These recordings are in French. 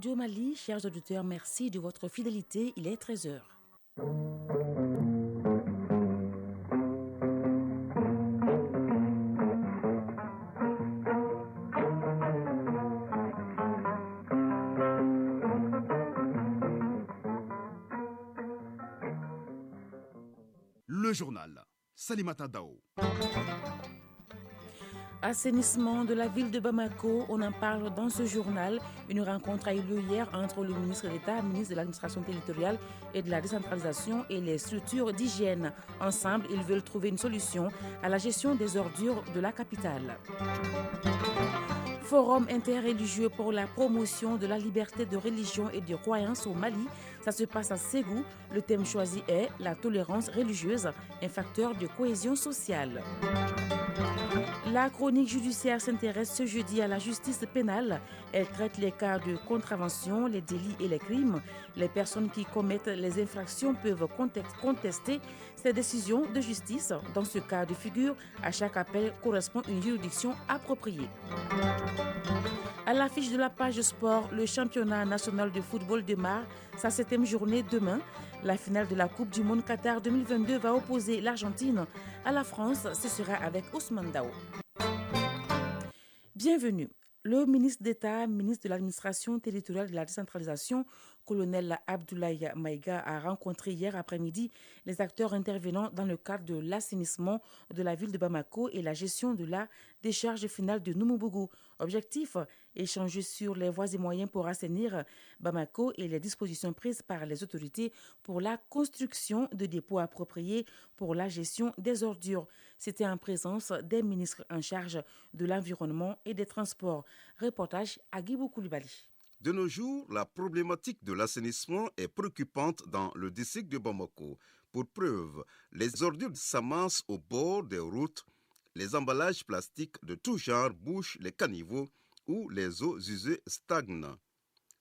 Radio Mali, chers auditeurs, merci de votre fidélité. Il est 13 heures. Le journal. Salimata Dao. Assainissement de la ville de Bamako, on en parle dans ce journal. Une rencontre a eu lieu hier entre le ministre d'État, ministre de l'administration territoriale et de la décentralisation et les structures d'hygiène. Ensemble, ils veulent trouver une solution à la gestion des ordures de la capitale. Forum interreligieux pour la promotion de la liberté de religion et de croyance au Mali. Ça se passe à Ségou. Le thème choisi est la tolérance religieuse, un facteur de cohésion sociale. La chronique judiciaire s'intéresse ce jeudi à la justice pénale. Elle traite les cas de contravention, les délits et les crimes. Les personnes qui commettent les infractions peuvent contester ces décisions de justice. Dans ce cas de figure, à chaque appel correspond une juridiction appropriée. À l'affiche de la page sport, le championnat national de football démarre sa 7e journée demain. La finale de la Coupe du Monde Qatar 2022 va opposer l'Argentine à la France. Ce sera avec Ousmane Dao. Bienvenue. Le ministre d'État, ministre de l'administration territoriale et de la décentralisation, colonel Abdoulaye Maïga, a rencontré hier après-midi les acteurs intervenant dans le cadre de l'assainissement de la ville de Bamako et la gestion de la décharge finale de Noumobougou. Objectif, échanger sur les voies et moyens pour assainir Bamako et les dispositions prises par les autorités pour la construction de dépôts appropriés pour la gestion des ordures. C'était en présence des ministres en charge de l'environnement et des transports. Reportage à Guibou Koulibaly. De nos jours, la problématique de l'assainissement est préoccupante dans le district de Bamako. Pour preuve, les ordures s'amassent au bord des routes, les emballages plastiques de tout genre bouchent les caniveaux où les eaux usées stagnent.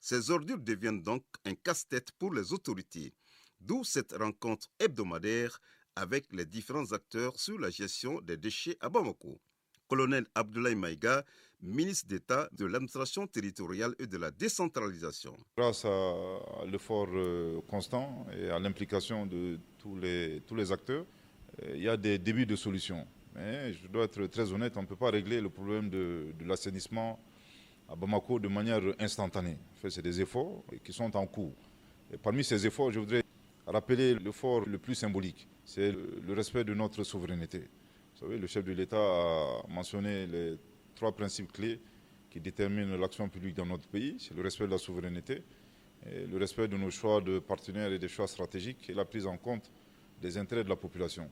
Ces ordures deviennent donc un casse-tête pour les autorités, d'où cette rencontre hebdomadaire avec les différents acteurs sur la gestion des déchets à Bamako. Colonel Abdoulaye Maïga, ministre d'État de l'administration territoriale et de la décentralisation. Grâce à l'effort constant et à l'implication de tous les acteurs, il y a des débuts de solutions. Mais je dois être très honnête, on ne peut pas régler le problème de l'assainissement à Bamako de manière instantanée. En fait, c'est des efforts qui sont en cours. Et parmi ces efforts, je voudrais rappeler l'effort le plus symbolique, c'est le respect de notre souveraineté. Vous savez, le chef de l'État a mentionné les 3 principes clés qui déterminent l'action publique dans notre pays. C'est le respect de la souveraineté, et le respect de nos choix de partenaires et des choix stratégiques et la prise en compte des intérêts de la population.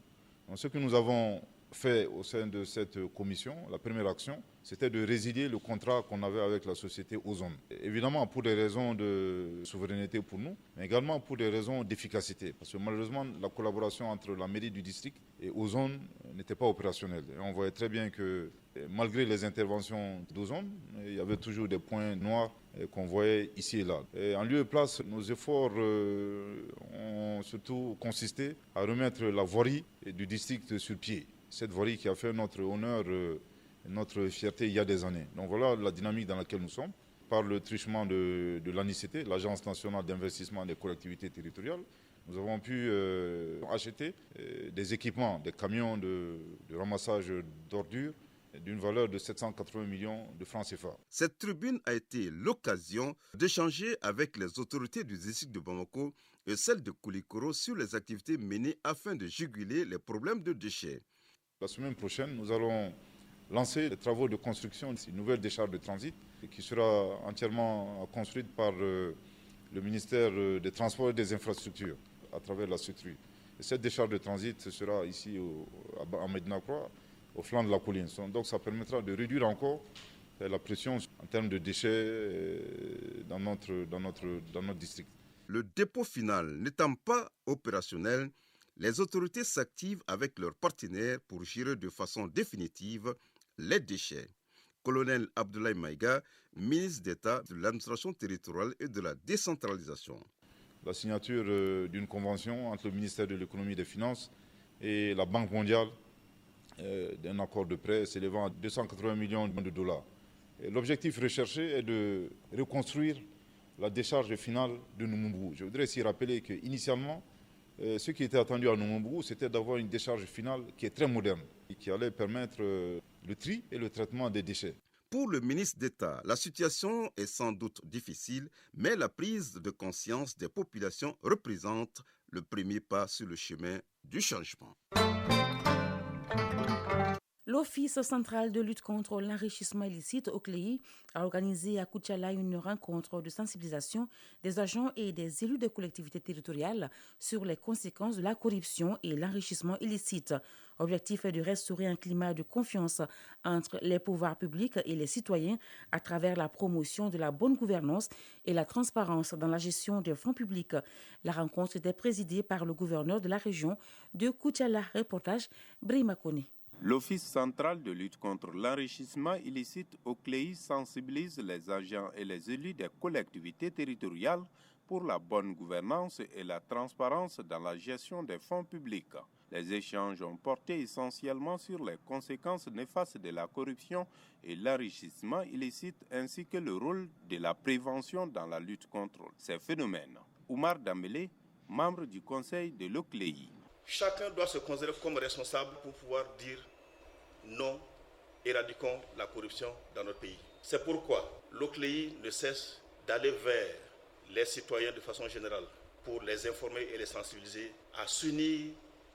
Donc, ce que nous avons fait au sein de cette commission, la première action, c'était de résilier le contrat qu'on avait avec la société Ozone. Évidemment pour des raisons de souveraineté pour nous, mais également pour des raisons d'efficacité. Parce que malheureusement, la collaboration entre la mairie du district et Ozone n'était pas opérationnelle. Et on voyait très bien que malgré les interventions d'Ozone, il y avait toujours des points noirs qu'on voyait ici et là. Et en lieu et place, nos efforts ont surtout consisté à remettre la voirie du district sur pied. Cette voirie qui a fait notre honneur, notre fierté il y a des années. Donc voilà la dynamique dans laquelle nous sommes. Par le truchement de l'ANICT, l'Agence nationale d'investissement des collectivités territoriales, nous avons pu acheter des équipements, des camions de ramassage d'ordures d'une valeur de 780 millions de francs CFA. Cette tribune a été l'occasion d'échanger avec les autorités du district de Bamako et celles de Koulikoro sur les activités menées afin de juguler les problèmes de déchets. La semaine prochaine, nous allons lancer les travaux de construction d'une nouvelle décharge de transit qui sera entièrement construite par le ministère des Transports et des Infrastructures à travers la structure. Et cette décharge de transit sera ici à Medina Croix, au flanc de la colline. Donc ça permettra de réduire encore la pression en termes de déchets dans notre district. Le dépôt final n'étant pas opérationnel, les autorités s'activent avec leurs partenaires pour gérer de façon définitive les déchets. Colonel Abdoulaye Maïga, ministre d'État de l'administration territoriale et de la décentralisation. La signature d'une convention entre le ministère de l'économie et des finances et la Banque mondiale d'un accord de prêt s'élevant à 280 millions de dollars. Et l'objectif recherché est de reconstruire la décharge finale de Numumbu. Je voudrais aussi rappeler qu'initialement, ce qui était attendu à Numumbu, c'était d'avoir une décharge finale qui est très moderne et qui allait permettre le tri et le traitement des déchets. Pour le ministre d'État, la situation est sans doute difficile, mais la prise de conscience des populations représente le premier pas sur le chemin du changement. L'Office central de lutte contre l'enrichissement illicite, OCLEI, a organisé à Koutiala une rencontre de sensibilisation des agents et des élus des collectivités territoriales sur les conséquences de la corruption et l'enrichissement illicite. L'objectif est de restaurer un climat de confiance entre les pouvoirs publics et les citoyens à travers la promotion de la bonne gouvernance et la transparence dans la gestion des fonds publics. La rencontre était présidée par le gouverneur de la région de Koutiala. Reportage Brima Kone. L'Office central de lutte contre l'enrichissement illicite OCLEI sensibilise les agents et les élus des collectivités territoriales pour la bonne gouvernance et la transparence dans la gestion des fonds publics. Les échanges ont porté essentiellement sur les conséquences néfastes de la corruption et l'enrichissement illicite ainsi que le rôle de la prévention dans la lutte contre ces phénomènes. Oumar Dambélé, membre du conseil de l'OCLEI. Chacun doit se considérer comme responsable pour pouvoir dire non, éradiquons la corruption dans notre pays. C'est pourquoi l'OCLEI ne cesse d'aller vers les citoyens de façon générale pour les informer et les sensibiliser à s'unir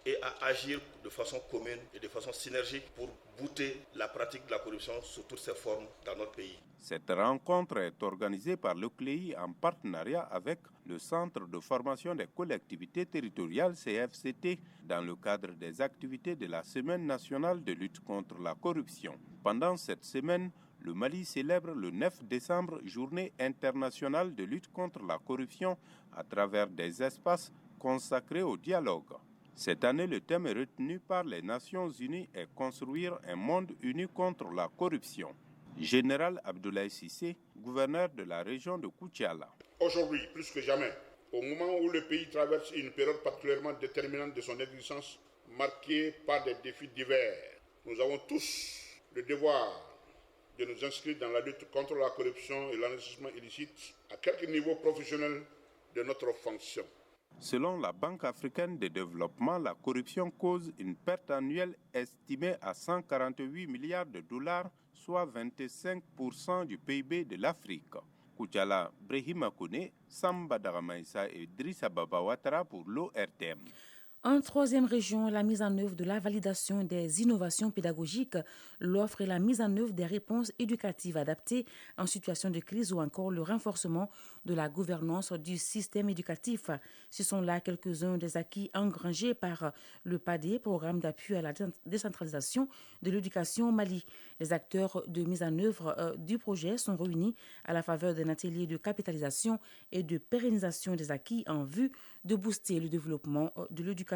et à agir de façon commune et de façon synergique pour bouter la pratique de la corruption sous toutes ses formes dans notre pays. Cette rencontre est organisée par l'OCLEI en partenariat avec le Centre de formation des collectivités territoriales CFCT dans le cadre des activités de la Semaine nationale de lutte contre la corruption. Pendant cette semaine, le Mali célèbre le 9 décembre Journée internationale de lutte contre la corruption à travers des espaces consacrés au dialogue. Cette année, le thème retenu par les Nations Unies est construire un monde uni contre la corruption. Général Abdoulaye Cissé, gouverneur de la région de Koutiala. Aujourd'hui, plus que jamais, au moment où le pays traverse une période particulièrement déterminante de son existence, marquée par des défis divers, nous avons tous le devoir de nous inscrire dans la lutte contre la corruption et l'enrichissement illicite à quelque niveau professionnel de notre fonction. Selon la Banque africaine de développement, la corruption cause une perte annuelle estimée à 148 milliards de dollars, soit 25% du PIB de l'Afrique. Koutiala, Brahima Kone, Samba Daramaïsa et Idrissa Baba Ouattara pour l'ORTM. En troisième région, la mise en œuvre de la validation des innovations pédagogiques, l'offre et la mise en œuvre des réponses éducatives adaptées en situation de crise ou encore le renforcement de la gouvernance du système éducatif. Ce sont là quelques-uns des acquis engrangés par le PADé, programme d'appui à la décentralisation de l'éducation au Mali. Les acteurs de mise en œuvre du projet sont réunis à la faveur d'un atelier de capitalisation et de pérennisation des acquis en vue de booster le développement de l'éducation.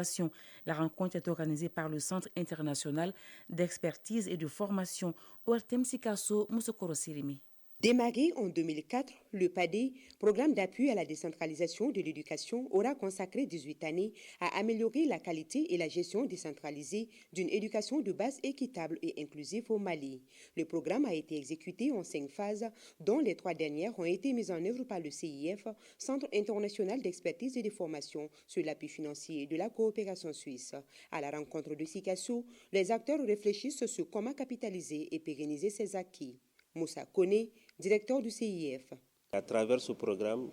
La rencontre est organisée par le Centre international d'expertise et de formation ORTM Sikasso Moussokoro Sirimi. Démarré en 2004, le PADé, programme d'appui à la décentralisation de l'éducation, aura consacré 18 années à améliorer la qualité et la gestion décentralisée d'une éducation de base équitable et inclusive au Mali. Le programme a été exécuté en 5 phases, dont les 3 dernières ont été mises en œuvre par le CIF, Centre international d'expertise et de formation, sur l'appui financier de la coopération suisse. À la rencontre de Sikasso, les acteurs réfléchissent sur comment capitaliser et pérenniser ces acquis. Moussa Kone, directeur du CIF. À travers ce programme,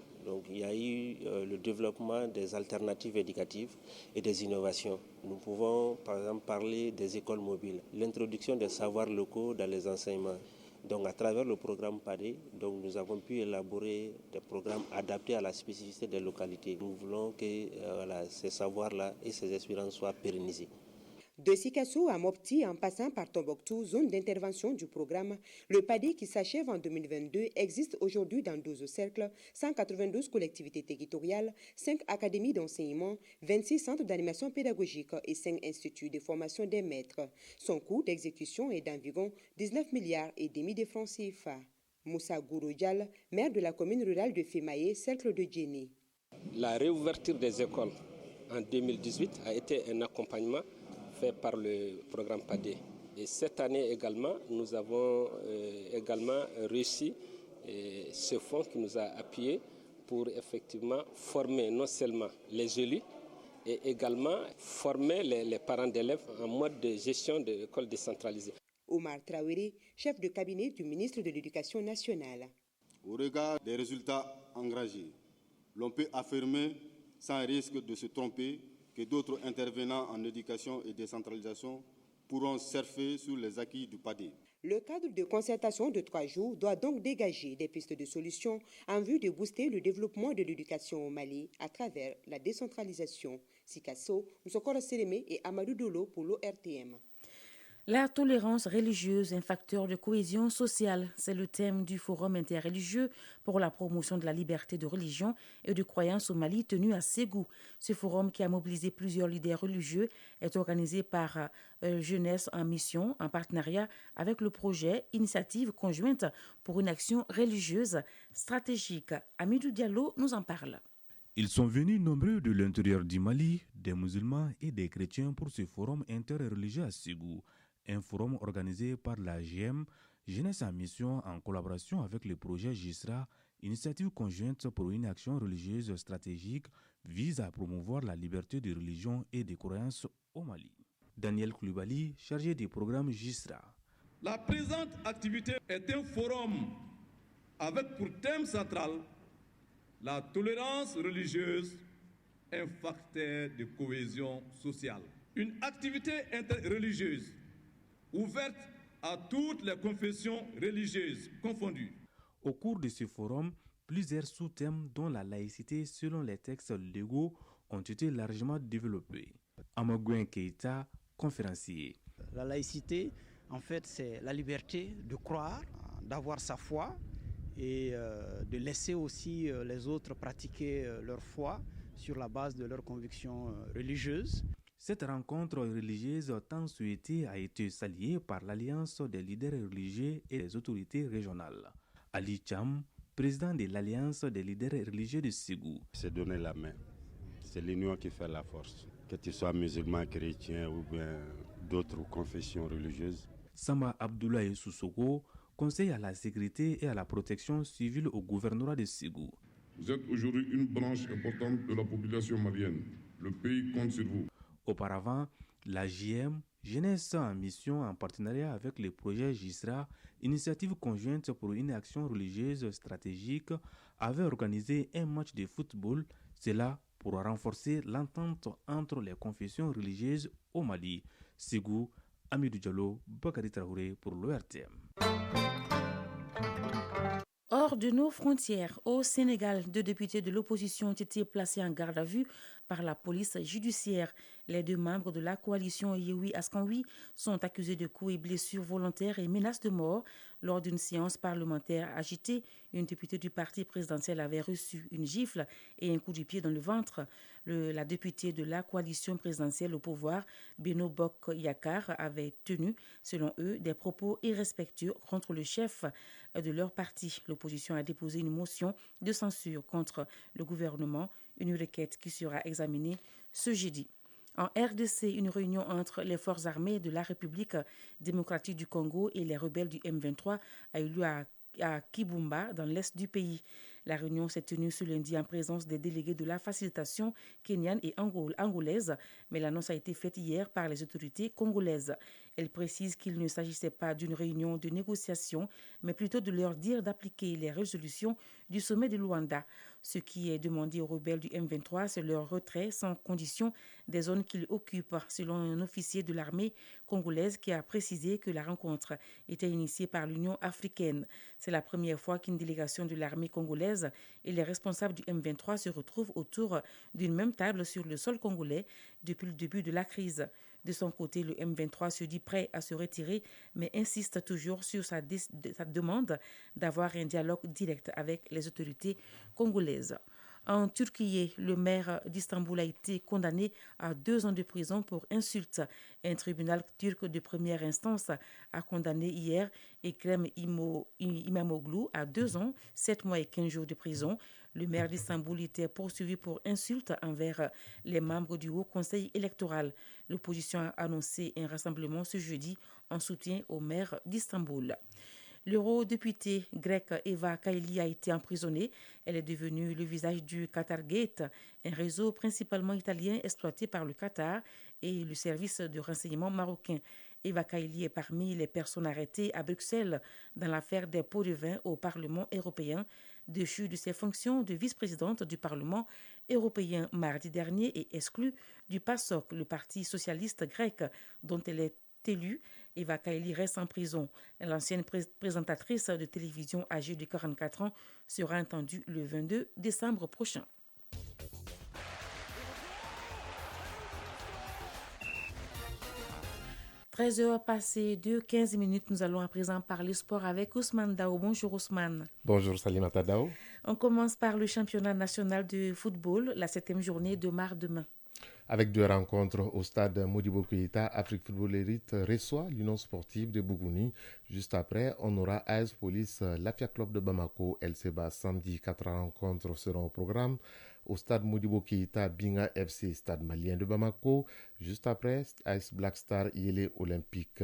il y a eu le développement des alternatives éducatives et des innovations. Nous pouvons par exemple parler des écoles mobiles, l'introduction des savoirs locaux dans les enseignements. Donc à travers le programme PADé, nous avons pu élaborer des programmes adaptés à la spécificité des localités. Nous voulons que ces savoirs-là et ces expériences soient pérennisés. De Sikasso à Mopti, en passant par Tombouctou, zone d'intervention du programme, le PADé qui s'achève en 2022 existe aujourd'hui dans 12 cercles, 192 collectivités territoriales, 5 académies d'enseignement, 26 centres d'animation pédagogique et 5 instituts de formation des maîtres. Son coût d'exécution est d'environ 19 milliards et demi de francs CFA. Moussa Gouroudjal, maire de la commune rurale de Fémaye, cercle de Djéné. La réouverture des écoles en 2018 a été un accompagnement fait par le programme PADé. Et cette année également, nous avons également réussi ce fonds qui nous a appuyés pour effectivement former non seulement les élus, et également former les parents d'élèves en mode de gestion de l'école décentralisée. Omar Traoré, chef de cabinet du ministre de l'Éducation nationale. Au regard des résultats engagés, l'on peut affirmer sans risque de se tromper que d'autres intervenants en éducation et décentralisation pourront surfer sur les acquis du PADé. Le cadre de concertation de 3 jours doit donc dégager des pistes de solutions en vue de booster le développement de l'éducation au Mali à travers la décentralisation. Sikasso, Msokoro Sélémé et Amadou Dolo pour l'ORTM. La tolérance religieuse, un facteur de cohésion sociale, c'est le thème du Forum interreligieux pour la promotion de la liberté de religion et de croyance au Mali tenu à Ségou. Ce forum, qui a mobilisé plusieurs leaders religieux, est organisé par Jeunesse en Mission en partenariat avec le projet Initiative conjointe pour une action religieuse stratégique. Amidou Diallo nous en parle. Ils sont venus nombreux de l'intérieur du Mali, des musulmans et des chrétiens pour ce forum interreligieux à Ségou. Un forum organisé par la GM, Jeunesse en Mission, en collaboration avec le projet GISRA, Initiative conjointe pour une action religieuse stratégique, vise à promouvoir la liberté de religion et de croyance au Mali. Daniel Koulibaly, chargé du programme GISRA. La présente activité est un forum avec pour thème central la tolérance religieuse, un facteur de cohésion sociale. Une activité interreligieuse ouverte à toutes les confessions religieuses confondues. Au cours de ce forum, plusieurs sous-thèmes dont la laïcité selon les textes légaux ont été largement développés. Amagouin Keita, conférencier. La laïcité, en fait, c'est la liberté de croire, d'avoir sa foi et de laisser aussi les autres pratiquer leur foi sur la base de leurs convictions religieuses. Cette rencontre religieuse tant souhaitée a été saluée par l'Alliance des leaders religieux et des autorités régionales. Ali Cham, président de l'Alliance des leaders religieux de Ségou. C'est donner la main. C'est l'union qui fait la force. Que tu sois musulman, chrétien ou bien d'autres confessions religieuses. Sama Abdoulaye Soussoko, conseil à la sécurité et à la protection civile au gouvernorat de Ségou. Vous êtes aujourd'hui une branche importante de la population malienne. Le pays compte sur vous. Auparavant, la JM, Jeunesse en Mission en partenariat avec le projet GISRA, Initiative conjointe pour une action religieuse stratégique, avait organisé un match de football, cela pour renforcer l'entente entre les confessions religieuses au Mali. Ségou, Amidou Diallo, Bakari Traoré pour l'ORTM. Hors de nos frontières, au Sénégal, 2 députés de l'opposition ont été placés en garde à vue par la police judiciaire. Les 2 membres de la coalition Yewwi Askan Wi sont accusés de coups et blessures volontaires et menaces de mort. Lors d'une séance parlementaire agitée, une députée du parti présidentiel avait reçu une gifle et un coup de pied dans le ventre. La députée de la coalition présidentielle au pouvoir, Beno Bok Yakar, avait tenu, selon eux, des propos irrespectueux contre le chef de leur parti. L'opposition a déposé une motion de censure contre le gouvernement, une requête qui sera examinée ce jeudi. En RDC, une réunion entre les forces armées de la République démocratique du Congo et les rebelles du M23 a eu lieu à Kibumba, dans l'est du pays. La réunion s'est tenue ce lundi en présence des délégués de la facilitation kenyane et angolaise, mais l'annonce a été faite hier par les autorités congolaises. Elle précise qu'il ne s'agissait pas d'une réunion de négociation, mais plutôt de leur dire d'appliquer les résolutions du sommet de Luanda. Ce qui est demandé aux rebelles du M23, c'est leur retrait sans condition des zones qu'ils occupent, selon un officier de l'armée congolaise qui a précisé que la rencontre était initiée par l'Union africaine. C'est la première fois qu'une délégation de l'armée congolaise et les responsables du M23 se retrouvent autour d'une même table sur le sol congolais depuis le début de la crise. De son côté, le M23 se dit prêt à se retirer, mais insiste toujours sur sa demande d'avoir un dialogue direct avec les autorités congolaises. En Turquie, le maire d'Istanbul a été condamné à 2 ans de prison pour insulte. Un tribunal turc de première instance a condamné hier Ekrem İmamoğlu à 2 ans, 7 mois et 15 jours de prison. Le maire d'Istanbul était poursuivi pour insulte envers les membres du Haut Conseil électoral. L'opposition a annoncé un rassemblement ce jeudi en soutien au maire d'Istanbul. L'eurodéputée grecque Eva Kaili a été emprisonnée. Elle est devenue le visage du Qatargate, un réseau principalement italien exploité par le Qatar et le service de renseignement marocain. Eva Kaili est parmi les personnes arrêtées à Bruxelles dans l'affaire des pots de vin au Parlement européen, déchue de ses fonctions de vice-présidente du Parlement européen mardi dernier et exclue du PASOK, le Parti socialiste grec dont elle est élue. Eva Kaili reste en prison. L'ancienne présentatrice de télévision âgée de 44 ans sera entendue le 22 décembre prochain. 13h passées de 15 minutes, nous allons à présent parler sport avec Ousmane Dao. Bonjour Ousmane. Bonjour Salimata Dao. On commence par le championnat national de football. La 7e journée démarre demain. Avec 2 rencontres au stade Modibo Keïta, Afrique Football Elite reçoit l'Union sportive de Bougouni. Juste après, on aura AS Police, l'Afia Club de Bamako, LCBA. Samedi, 4 rencontres seront au programme. Au stade Modibo Keïta, Binga FC, stade malien de Bamako. Juste après, AS Black Star, Yélé Olympique.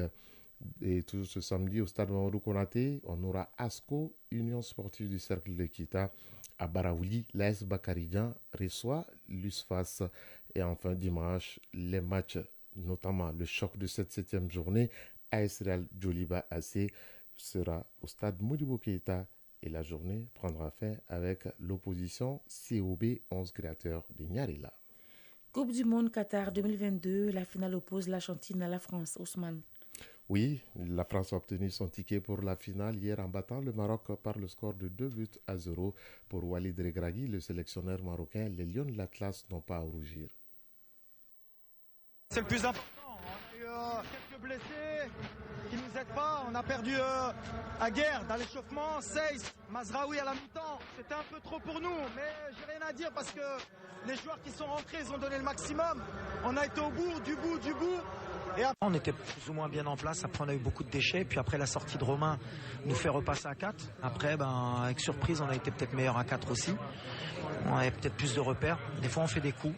Et tout ce samedi, au stade Mamadou Konaté, on aura ASCO, Union sportive du Cercle de Keïta. À Baraouli, l'AS Bakaridjan reçoit l'USFAS. Et enfin, dimanche, les matchs, notamment le choc de cette 7e journée, AS Real Djoliba AC sera au stade Modibo Keïta et la journée prendra fin avec l'opposition COB 11 créateurs de Nyarela. Coupe du monde Qatar 2022, la finale oppose l'Argentine à la France. Ousmane. Oui, la France a obtenu son ticket pour la finale hier en battant le Maroc par le score de 2-0. Pour Walid Regragui, le sélectionneur marocain, les Lions de l'Atlas n'ont pas à rougir. C'est le plus important. On a eu quelques blessés qui ne nous aident pas. On a perdu Aguerre dans l'échauffement, Seyss, Mazraoui à la mi-temps. C'était un peu trop pour nous, mais j'ai rien à dire parce que les joueurs qui sont rentrés, ils ont donné le maximum. On a été au bout, du bout. Et après, on était plus ou moins bien en place. Après, on a eu beaucoup de déchets. Puis après, la sortie de Romain nous fait repasser à 4. Après, avec surprise, on a été peut-être meilleur à 4 aussi. On avait peut-être plus de repères. Des fois, on fait des coups.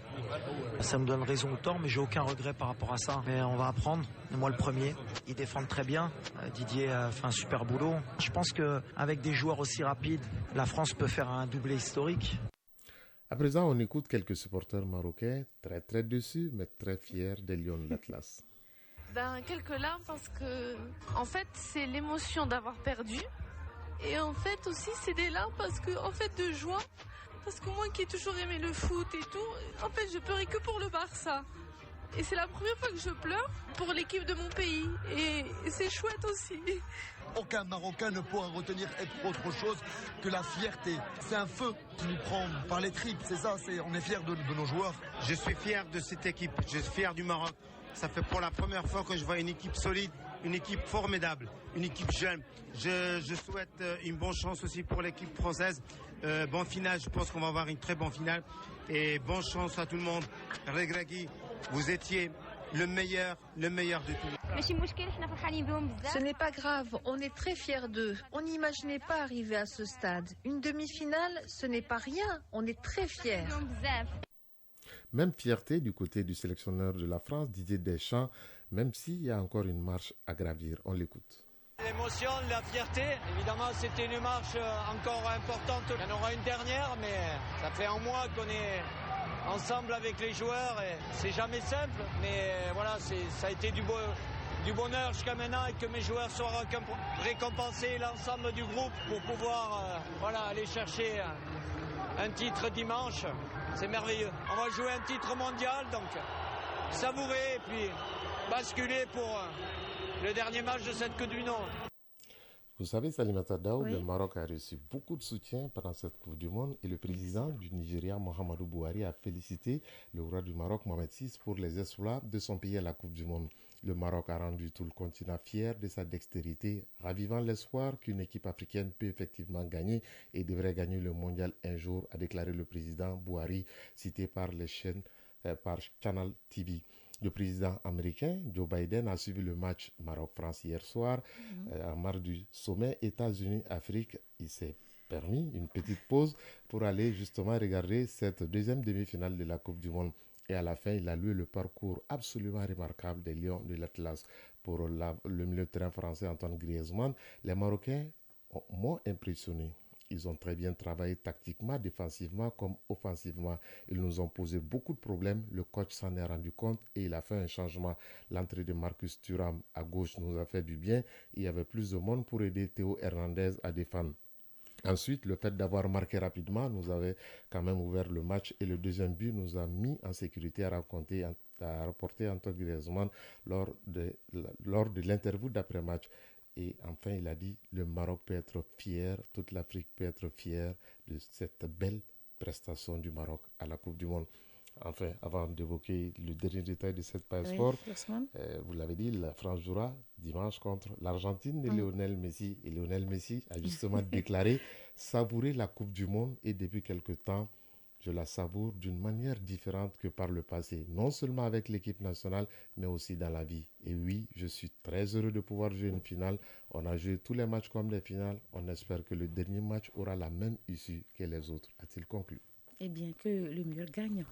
Ça me donne raison ou tort, mais j'ai aucun regret par rapport à ça. Mais on va apprendre. Et moi, le premier. Ils défendent très bien. Didier fait un super boulot. Je pense qu'avec des joueurs aussi rapides, la France peut faire un doublé historique. À présent, on écoute quelques supporters marocains très déçus, mais très fiers des Lions de l'Atlas. Quelques larmes parce que, en fait, c'est l'émotion d'avoir perdu. Et en fait, aussi, c'est des larmes parce que, en fait, de joie. Parce que moi qui ai toujours aimé le foot et tout, en fait, je pleurais que pour le Barça. Et c'est la première fois que je pleure pour l'équipe de mon pays. Et c'est chouette aussi. Aucun Marocain ne pourra retenir autre chose que la fierté. C'est un feu qui nous prend par les tripes, c'est ça, on est fiers de nos joueurs. Je suis fier de cette équipe, je suis fier du Maroc. Ça fait pour la première fois que je vois une équipe solide, une équipe formidable, une équipe jeune. Je souhaite une bonne chance aussi pour l'équipe française. Bonne finale, je pense qu'on va avoir une très bonne finale. Et bonne chance à tout le monde. Regragui, vous étiez le meilleur de tout. Ce n'est pas grave, on est très fiers d'eux. On n'imaginait pas arriver à ce stade. Une demi-finale, ce n'est pas rien, on est très fiers. Même fierté du côté du sélectionneur de la France, Didier Deschamps, même s'il y a encore une marche à gravir. On l'écoute. L'émotion, la fierté, évidemment c'était une marche encore importante. Il y en aura une dernière, mais ça fait un mois qu'on est ensemble avec les joueurs. Et c'est jamais simple, mais voilà, ça a été du bonheur jusqu'à maintenant et que mes joueurs soient récompensés, l'ensemble du groupe, pour pouvoir aller chercher un titre dimanche. C'est merveilleux. On va jouer un titre mondial, donc savourer et puis basculer pour le dernier match de cette Coupe du Monde. Vous savez, Salimata Dao, Oui. le Maroc a reçu beaucoup de soutien pendant cette Coupe du Monde et le président du Nigeria, Mohamedou Bouhari, a félicité le roi du Maroc, Mohamed VI, pour les exploits de son pays à la Coupe du Monde. Le Maroc a rendu tout le continent fier de sa dextérité, ravivant l'espoir qu'une équipe africaine peut effectivement gagner et devrait gagner le mondial un jour, a déclaré le président Bouhari, cité par les chaînes, par Channel TV. Le président américain, Joe Biden, a suivi le match Maroc-France hier soir en marge du sommet États-Unis-Afrique. Il s'est permis une petite pause pour aller justement regarder cette deuxième demi-finale de la Coupe du Monde. Et à la fin, il a loué le parcours absolument remarquable des Lions de l'Atlas. Pour le milieu de terrain français Antoine Griezmann, les Marocains m'ont impressionné. Ils ont très bien travaillé tactiquement, défensivement comme offensivement. Ils nous ont posé beaucoup de problèmes. Le coach s'en est rendu compte et il a fait un changement. L'entrée de Marcus Thuram à gauche nous a fait du bien. Il y avait plus de monde pour aider Théo Hernandez à défendre. Ensuite, le fait d'avoir marqué rapidement nous avait quand même ouvert le match et le deuxième but nous a mis en sécurité à rapporter Antoine Griezmann lors de l'interview d'après-match. Et enfin, il a dit, le Maroc peut être fier, toute l'Afrique peut être fière de cette belle prestation du Maroc à la Coupe du Monde. Enfin, avant d'évoquer le dernier détail de cette page sport, vous l'avez dit, la France jouera dimanche contre l'Argentine de Lionel Messi. Et Lionel Messi a justement déclaré savourer la Coupe du Monde et depuis quelque temps, je la savoure d'une manière différente que par le passé, non seulement avec l'équipe nationale, mais aussi dans la vie. Et oui, je suis très heureux de pouvoir jouer une finale. On a joué tous les matchs comme des finales. On espère que le dernier match aura la même issue que les autres, a-t-il conclu. Eh bien, que le meilleur gagne.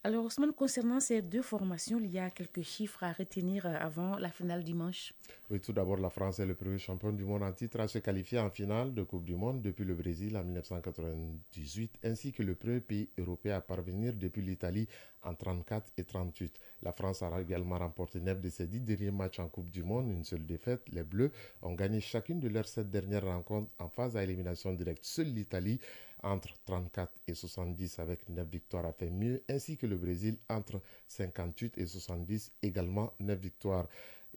Alors, Ousmane, concernant ces deux formations, il y a quelques chiffres à retenir avant la finale dimanche. Oui, tout d'abord, la France est le premier champion du monde en titre à se qualifier en finale de Coupe du Monde depuis le Brésil en 1998, ainsi que le premier pays européen à parvenir depuis l'Italie en 34 et 38. La France a également remporté 9 de ses 10 derniers matchs en Coupe du Monde, une seule défaite. Les Bleus ont gagné chacune de leurs 7 dernières rencontres en phase à élimination directe. Seule l'Italie, entre 34 et 70 avec 9 victoires, a fait mieux, ainsi que le Brésil entre 58 et 70, également 9 victoires.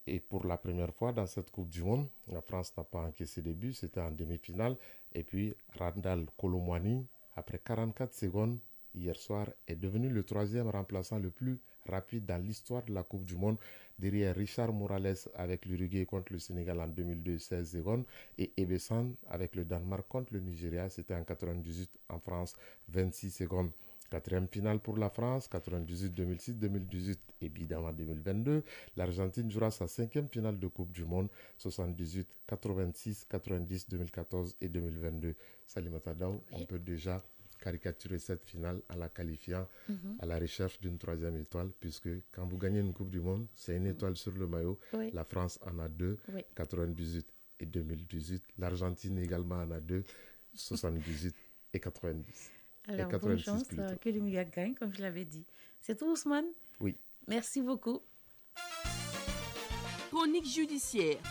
Et pour la première fois dans cette Coupe du Monde, la France n'a pas encaissé de but, c'était en demi-finale. Et puis Randal Kolo Muani, après 44 secondes, hier soir, est devenu le troisième remplaçant le plus rapide dans l'histoire de la Coupe du Monde, derrière Richard Morales avec l'Uruguay contre le Sénégal en 2002, 16 secondes, et Ebesan avec le Danemark contre le Nigeria, c'était en 98, en France, 26 secondes. Quatrième finale pour la France, 98, 2006, 2018, évidemment 2022. L'Argentine jouera sa cinquième finale de Coupe du Monde, 78, 86, 90, 2014 et 2022. Salimata Daou, on peut déjà caricaturer cette finale en la qualifiant à la recherche d'une troisième étoile, puisque quand vous gagnez une Coupe du Monde, c'est une étoile sur le maillot. Oui. La France en a 2, 98 et 2018. L'Argentine également en a 2, 78 et 90. Alors, bonne chance que le meilleur gagne, comme je l'avais dit. C'est tout, Ousmane? Oui. Merci beaucoup. Chronique judiciaire.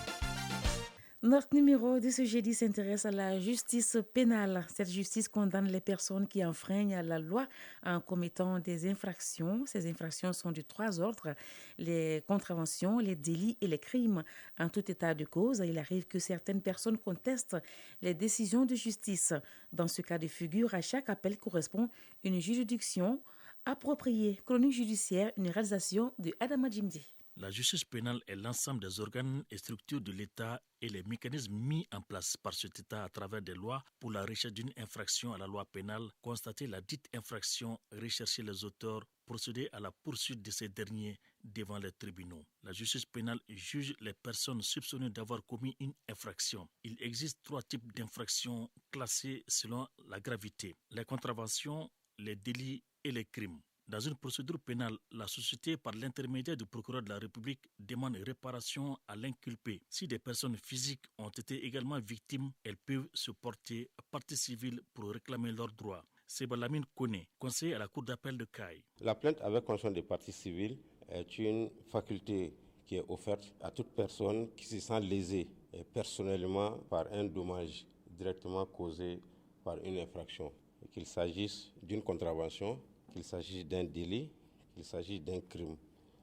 Notre numéro de ce jeudi s'intéresse à la justice pénale. Cette justice condamne les personnes qui enfreignent la loi en commettant des infractions. Ces infractions sont de 3 ordres: les contraventions, les délits et les crimes. En tout état de cause, il arrive que certaines personnes contestent les décisions de justice. Dans ce cas de figure, à chaque appel correspond une juridiction appropriée. Chronique judiciaire, une réalisation de Adama Djimdi. La justice pénale est l'ensemble des organes et structures de l'État et les mécanismes mis en place par cet État à travers des lois pour la recherche d'une infraction à la loi pénale, constater la dite infraction, rechercher les auteurs, procéder à la poursuite de ces derniers devant les tribunaux. La justice pénale juge les personnes soupçonnées d'avoir commis une infraction. Il existe 3 types d'infractions classées selon la gravité: les contraventions, les délits et les crimes. Dans une procédure pénale, la société, par l'intermédiaire du procureur de la République, demande réparation à l'inculpé. Si des personnes physiques ont été également victimes, elles peuvent se porter partie civile pour réclamer leurs droits. Sebalamine Kone, conseiller à la Cour d'appel de Caille. La plainte avec conscience de partie civile est une faculté qui est offerte à toute personne qui se sent lésée personnellement par un dommage directement causé par une infraction, qu'il s'agisse d'une contravention, qu'il s'agisse d'un délit, qu'il s'agisse d'un crime.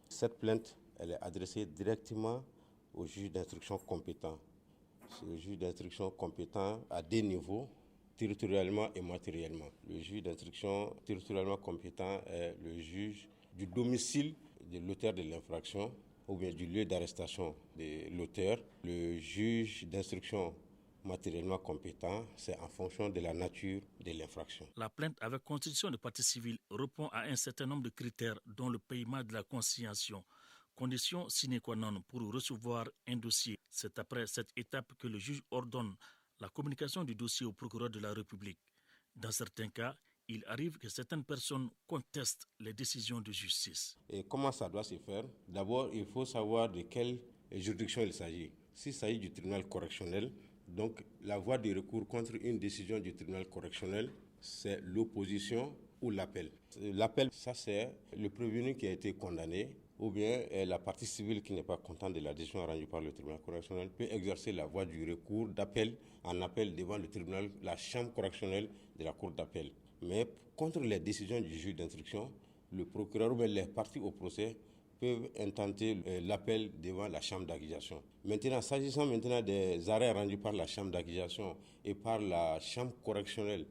Cette plainte, elle est adressée directement au juge d'instruction compétent. Le juge d'instruction compétent à 2 niveaux, territorialement et matériellement. Le juge d'instruction territorialement compétent est le juge du domicile de l'auteur de l'infraction ou bien du lieu d'arrestation de l'auteur. Le juge d'instruction matériellement compétent, c'est en fonction de la nature de l'infraction. La plainte avec constitution de partie civile répond à un certain nombre de critères, dont le paiement de la conciliation, condition sine qua non pour recevoir un dossier. C'est après cette étape que le juge ordonne la communication du dossier au procureur de la République. Dans certains cas, il arrive que certaines personnes contestent les décisions de justice. Et comment ça doit se faire? D'abord, il faut savoir de quelle juridiction il s'agit. S'il s'agit du tribunal correctionnel, donc la voie de recours contre une décision du tribunal correctionnel, c'est l'opposition ou l'appel. L'appel, ça c'est le prévenu qui a été condamné ou bien la partie civile qui n'est pas contente de la décision rendue par le tribunal correctionnel peut exercer la voie du recours d'appel en appel devant le tribunal, la chambre correctionnelle de la cour d'appel. Mais contre les décisions du juge d'instruction, le procureur ou bien les parties au procès peuvent intenter l'appel devant la chambre d'accusation. Maintenant, s'agissant maintenant des arrêts rendus par la chambre d'accusation et par la chambre correctionnelle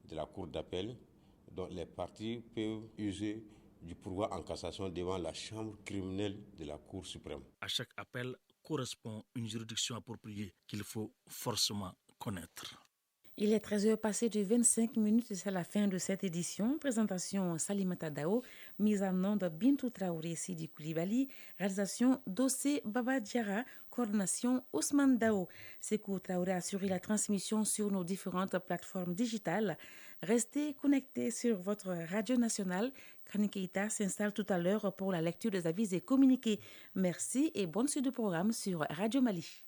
de la cour d'appel, dont les parties peuvent user du pourvoi en cassation devant la chambre criminelle de la Cour suprême. À chaque appel correspond une juridiction appropriée qu'il faut forcément connaître. Il est 13h passé de 25 minutes, c'est la fin de cette édition. Présentation Salimata Dao, mise en onde Bintou Traoré Sidi Koulibaly, réalisation Dossé Baba Diara, coordination Ousmane Dao. Sekou Traoré a assuré la transmission sur nos différentes plateformes digitales. Restez connectés sur votre radio nationale. Kani Keita s'installe tout à l'heure pour la lecture des avis et communiqués. Merci et bonne suite de programme sur Radio Mali.